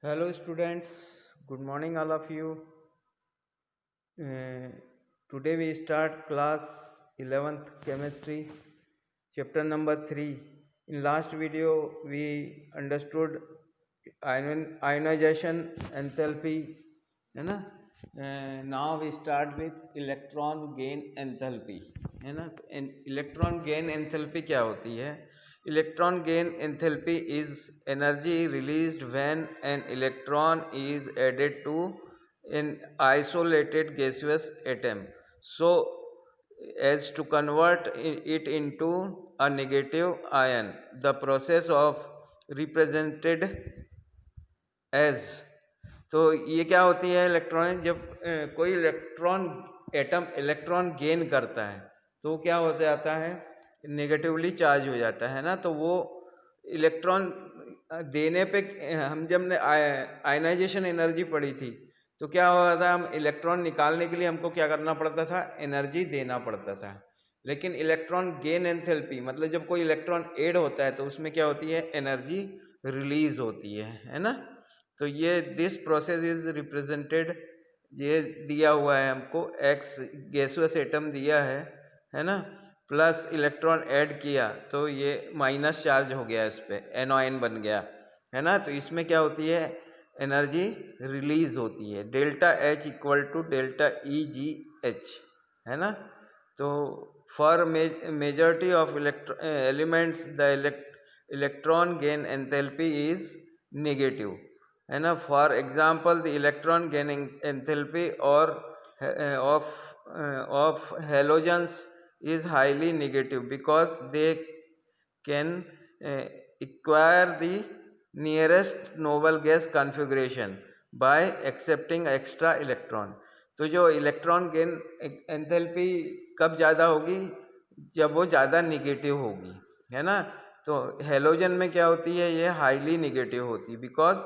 Hello students, good morning all of you. Uh, Today we start class 11th chemistry, chapter number 3. In last video we understood ionization enthalpy, है ना. Now we start with electron gain enthalpy, है ना. Electron gain enthalpy क्या होती है? Electron gain enthalpy is energy released when an electron is added to an isolated gaseous atom, so as to convert it into a negative ion. The process of represented as, तो ये क्या होती है? Electron जब कोई electron atom electron gain करता है तो क्या हो जाता है? नेगेटिवली चार्ज हो जाता है ना. तो वो इलेक्ट्रॉन देने पे हम जब ने आयनाइजेशन एनर्जी पड़ी थी तो क्या हुआ था? हम इलेक्ट्रॉन निकालने के लिए हमको क्या करना पड़ता था? एनर्जी देना पड़ता था. लेकिन इलेक्ट्रॉन गेन एंथैल्पी मतलब जब कोई इलेक्ट्रॉन ऐड होता है तो उसमें क्या होती है? एनर्जी रिलीज होती है ना. तो ये दिस प्रोसेस इज रिप्रेजेंटेड, ये दिया हुआ है हमको, एक्स गैसुअस एटम दिया है ना, प्लस इलेक्ट्रॉन ऐड किया तो ये माइनस चार्ज हो गया, इस पे एनोन बन गया, है ना. तो इसमें क्या होती है? एनर्जी रिलीज होती है. Delta H equal to delta E G H, है ना. तो for majority of elements the electron gain enthalpy is negative, है ना. For example the electron gaining enthalpy और of halogens is highly negative because they can acquire the nearest noble gas configuration by accepting extra electron. तो जो electron gain enthalpy कब ज़्यादा होगी? जब वो ज़्यादा निगेटिव होगी, है ना. तो हेलोजन में क्या होती है? ये हाईली निगेटिव होती है बिकॉज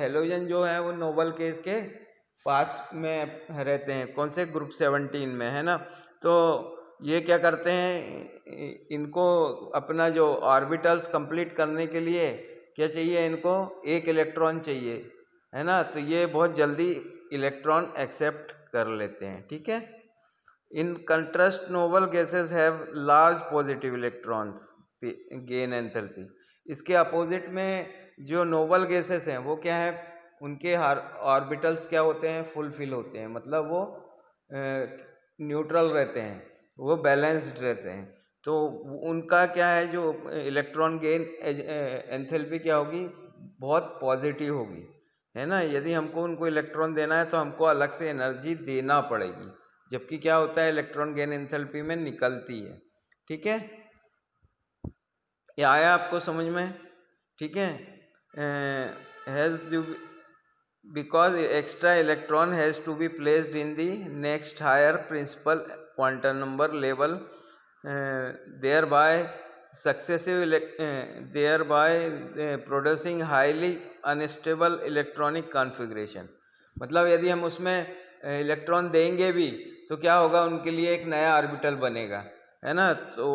हेलोजन जो है वो नोबल केस के पास में रहते हैं. कौन से? ग्रुप 17 में, है ना. तो ये क्या करते हैं? इनको अपना जो ऑर्बिटल्स कंप्लीट करने के लिए क्या चाहिए? इनको एक इलेक्ट्रॉन चाहिए, है ना. तो ये बहुत जल्दी इलेक्ट्रॉन एक्सेप्ट कर लेते हैं, ठीक है. In contrast noble gases have large positive electrons gain enthalpy. इसके अपोजिट में जो नोबल गैसेस हैं वो क्या है? उनके ऑर्बिटल्स क्या होते हैं? फुलफिल होते हैं, मतलब वो न्यूट्रल रहते हैं, वो बैलेंस्ड रहते हैं. तो उनका क्या है? जो इलेक्ट्रॉन गेन एंथैल्पी क्या होगी? बहुत पॉजिटिव होगी, है ना. यदि हमको उनको इलेक्ट्रॉन देना है तो हमको अलग से एनर्जी देना पड़ेगी, जबकि क्या होता है? इलेक्ट्रॉन गेन एंथैल्पी में निकलती है, ठीक है. ये आया आपको समझ में? ठीक है. Has because extra electron has to be placed in the next higher principal quantum number level, thereby producing highly unstable electronic configuration. मतलब यदि हम उसमें इलेक्ट्रॉन देंगे भी तो क्या होगा? उनके लिए एक नया ऑर्बिटल बनेगा, है ना. तो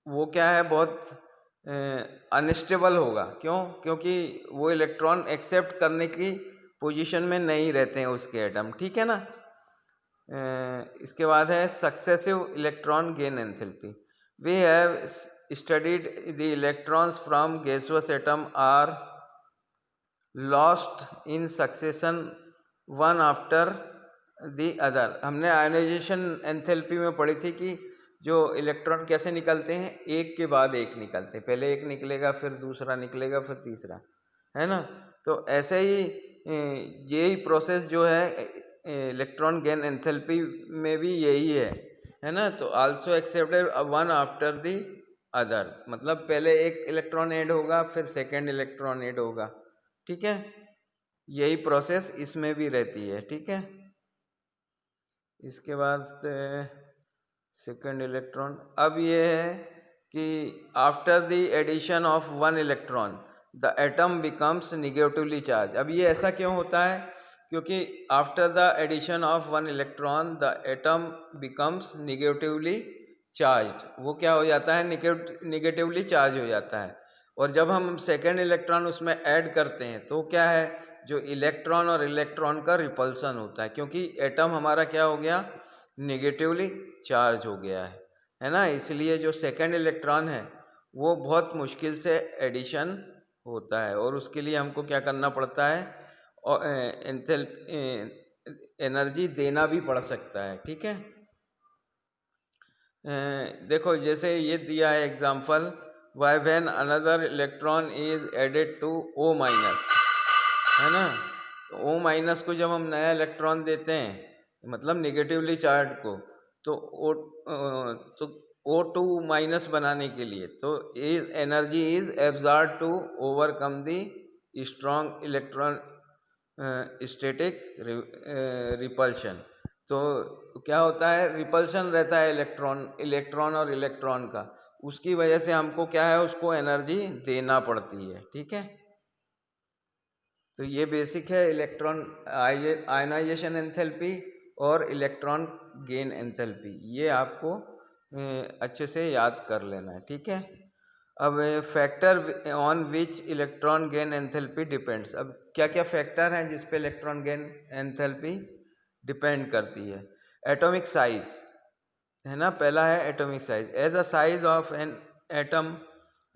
वो क्या है? बहुत अनस्टेबल होगा. क्यों? क्योंकि वो इलेक्ट्रॉन एक्सेप्ट करने की पोजीशन में नहीं रहते हैं उसके एटम, ठीक है ना. इसके बाद है successive electron gain enthalpy. We have studied the electrons from gaseous atom are lost in succession one after the other. हमने आयोनाइजेशन एंथैल्पी में पढ़ी थी कि जो इलेक्ट्रॉन कैसे निकलते हैं? एक के बाद एक निकलते हैं. पहले एक निकलेगा, फिर दूसरा निकलेगा, फिर तीसरा, है ना. तो ऐसे ही यही प्रोसेस जो है इलेक्ट्रॉन गेन एंथैल्पी में भी यही है ना. तो also accepted one after the other, मतलब पहले एक इलेक्ट्रॉन ऐड होगा, फिर सेकेंड इलेक्ट्रॉन ऐड होगा, ठीक है. यही प्रोसेस इसमें भी रहती है, ठीक है. इसके बाद सेकेंड इलेक्ट्रॉन. अब ये है कि after the addition of one electron the atom becomes negatively charge. अब ये ऐसा क्यों होता है? क्योंकि after the addition of one electron the atom becomes negatively charge. वो क्या हो जाता है? निगेटिवली चार्ज हो जाता है. और जब हम सेकेंड इलेक्ट्रॉन उसमें ऐड करते हैं तो क्या है, जो इलेक्ट्रॉन और इलेक्ट्रॉन का रिपल्सन होता है, क्योंकि एटम हमारा क्या हो गया, निगेटिवली चार्ज हो गया है ना। इसलिए जो सेकेंड इलेक्ट्रॉन है वो बहुत मुश्किल से एडिशन होता है, और उसके लिए हमको क्या करना पड़ता है, और एनर्जी देना भी पड़ सकता है, ठीक है। देखो जैसे ये दिया है example, why when another electron is added to O minus, है ना। तो O माइनस को जब हम नया इलेक्ट्रॉन देते हैं, मतलब निगेटिवली चार्ज को, तो O2 माइनस बनाने के लिए तो is energy is absorb to overcome the strong electron static repulsion. तो क्या होता है, रिपल्शन रहता है इलेक्ट्रॉन और इलेक्ट्रॉन का, उसकी वजह से हमको क्या है, उसको एनर्जी देना पड़ती है, ठीक है। तो ये बेसिक है इलेक्ट्रॉन आयनाइजेशन एंथैल्पी और इलेक्ट्रॉन गेन एंथैल्पी, ये आपको अच्छे से याद कर लेना है, ठीक है। अब factor on which electron gain enthalpy depends, अब क्या क्या फैक्टर हैं जिस पे इलेक्ट्रॉन गेन एंथैल्पी डिपेंड करती है। एटॉमिक साइज, है ना, पहला है atomic size. As the size of an atom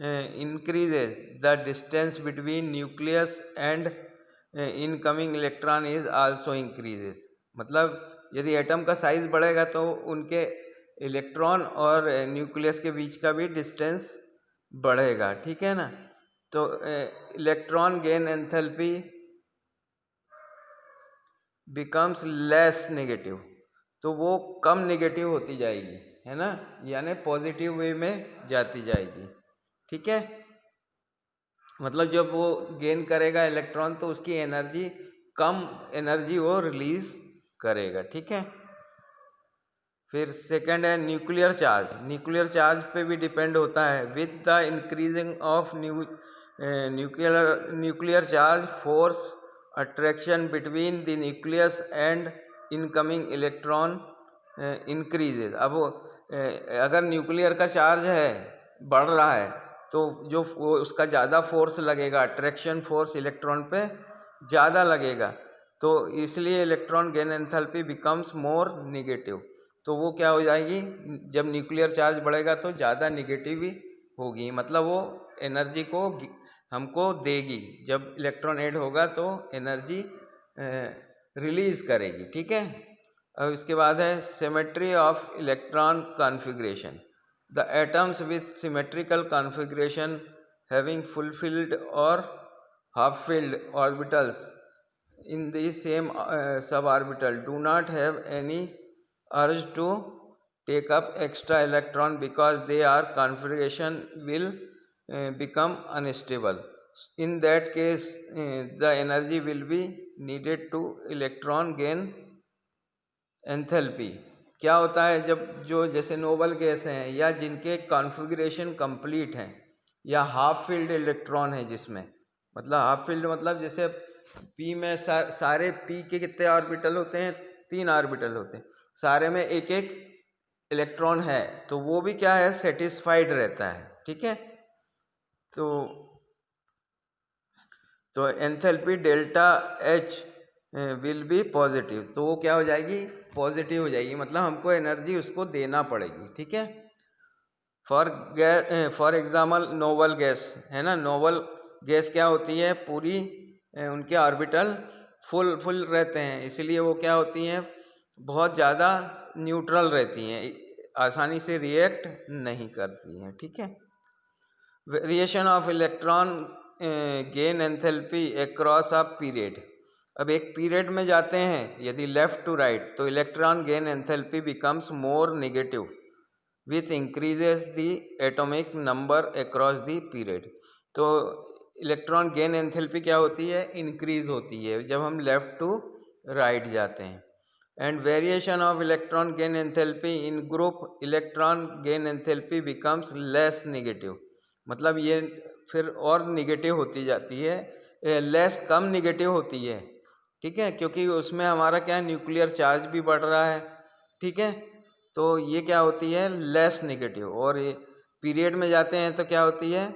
increases the distance between nucleus and incoming electron is also increases। मतलब यदि एटम का साइज बढ़ेगा तो उनके इलेक्ट्रॉन और न्यूक्लियस के बीच का भी डिस्टेंस बढ़ेगा, ठीक है ना। तो electron gain enthalpy becomes less negative, तो वो कम नेगेटिव होती जाएगी, है ना, यानी पॉजिटिव वे में जाती जाएगी, ठीक है। मतलब जब वो गेन करेगा इलेक्ट्रॉन तो उसकी एनर्जी कम एनर्जी वो रिलीज करेगा, ठीक है। फिर सेकंड है न्यूक्लियर चार्ज, न्यूक्लियर चार्ज पे भी डिपेंड होता है। With the increasing of nuclear charge force attraction between the nucleus and incoming electron increases. अब अगर न्यूक्लियर का चार्ज है बढ़ रहा है तो जो उसका ज़्यादा फोर्स लगेगा, अट्रैक्शन फोर्स इलेक्ट्रॉन पे ज़्यादा लगेगा, तो इसलिए electron gain enthalpy becomes more negative. तो वो क्या हो जाएगी, जब न्यूक्लियर चार्ज बढ़ेगा तो ज़्यादा निगेटिव ही होगी, मतलब वो एनर्जी को हमको देगी, जब इलेक्ट्रॉन ऐड होगा तो एनर्जी रिलीज करेगी, ठीक है। अब इसके बाद है symmetry of electron configuration. The atoms with symmetrical configuration having full-filled or half-filled orbitals in the same suborbital do not have any urge to take up extra electron because their configuration will become unstable. In that case, the energy will be needed to electron gain enthalpy. क्या होता है, जब जो जैसे noble gas हैं या जिनके configuration complete हैं या हाफ फील्ड इलेक्ट्रॉन है जिसमें, मतलब हाफ फील्ड मतलब जैसे पी में सारे पी के कितने ऑर्बिटल होते हैं, 3 ऑर्बिटल होते हैं, सारे में एक एक इलेक्ट्रॉन है, तो वो भी क्या है, सेटिस्फाइड रहता है, ठीक है। तो enthalpy delta H will be positive, तो वो क्या हो जाएगी, पॉजिटिव हो जाएगी, मतलब हमको एनर्जी उसको देना पड़ेगी, ठीक है। फॉर एग्जाम्पल नोबल गैस है ना, नोबल गैस क्या होती है, पूरी उनके ऑर्बिटल फुल रहते हैं, इसलिए वो क्या होती हैं, बहुत ज़्यादा न्यूट्रल रहती हैं, आसानी से रिएक्ट नहीं करती हैं, ठीक है। Variation of electron gain enthalpy across a period. अब एक पीरियड में जाते हैं यदि लेफ्ट टू राइट, तो electron gain enthalpy becomes more negative with increases the atomic number across the period. तो इलेक्ट्रॉन गेन एंथैल्पी क्या होती है, इंक्रीज होती है जब हम लेफ्ट टू राइट जाते हैं। And variation of electron gain enthalpy in group electron gain enthalpy becomes less negative, मतलब ये फिर और निगेटिव होती जाती है, लेस कम निगेटिव होती है, ठीक है, क्योंकि उसमें हमारा क्या है, न्यूक्लियर चार्ज भी बढ़ रहा है, ठीक है। तो ये क्या होती है, लेस नेगेटिव। और ये पीरियड में जाते हैं तो क्या होती है,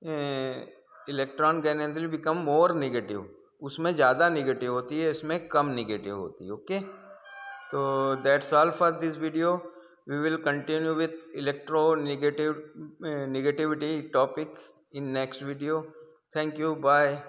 electron gain enthalpy become more negative, उसमें ज़्यादा नेगेटिव होती है, इसमें कम नेगेटिव होती है। ओके, तो that's all for this video. We will continue with electronegativity topic in next video. Thank you. Bye.